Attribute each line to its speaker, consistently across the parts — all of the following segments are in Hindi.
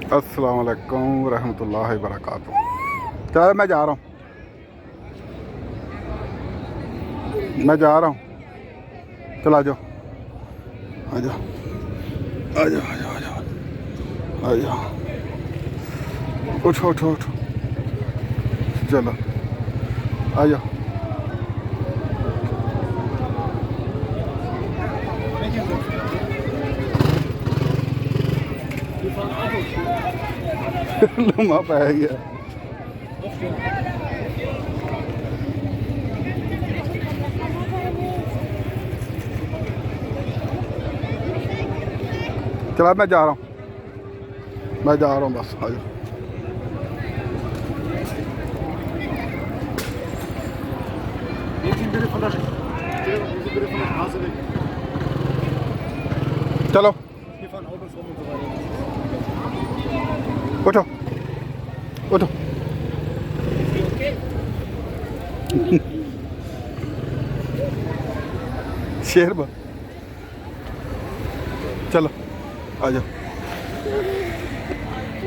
Speaker 1: अस्सलाम वालेकुम रहमतुल्लाहि व बरकातुहू। चल मैं जा रहा हूँ, मैं जा रहा हूँ। चल आ जाओ, आ जाओ, आ जाओ, आ जाओ, आ जाओ, आ जाओ। उठो उठो उठो, चलो आ जाओ। लम्हा पै गया। चला मैं जा रहा हूँ, मैं जा रहा हूँ, बस आ जाओ। चलो उठो उठो। शेर बन, चलो आ जाओ।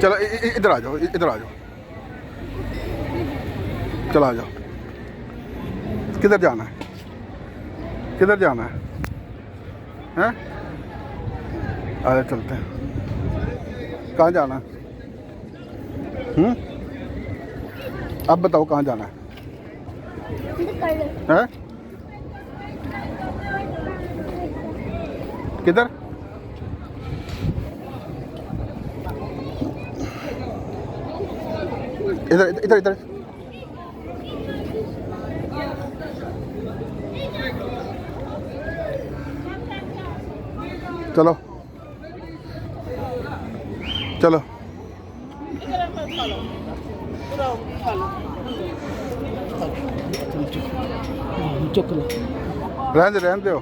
Speaker 1: चलो इधर आ जाओ, इधर आ जाओ। चलो आ जाओ। किधर जाना है, किधर जाना है? हैं? आगे चलते हैं। कहाँ जाना है? अब बताओ कहाँ जाना है? हैं? किधर? इधर इधर इधर। चलो चलो। रहने दो, रहने दो।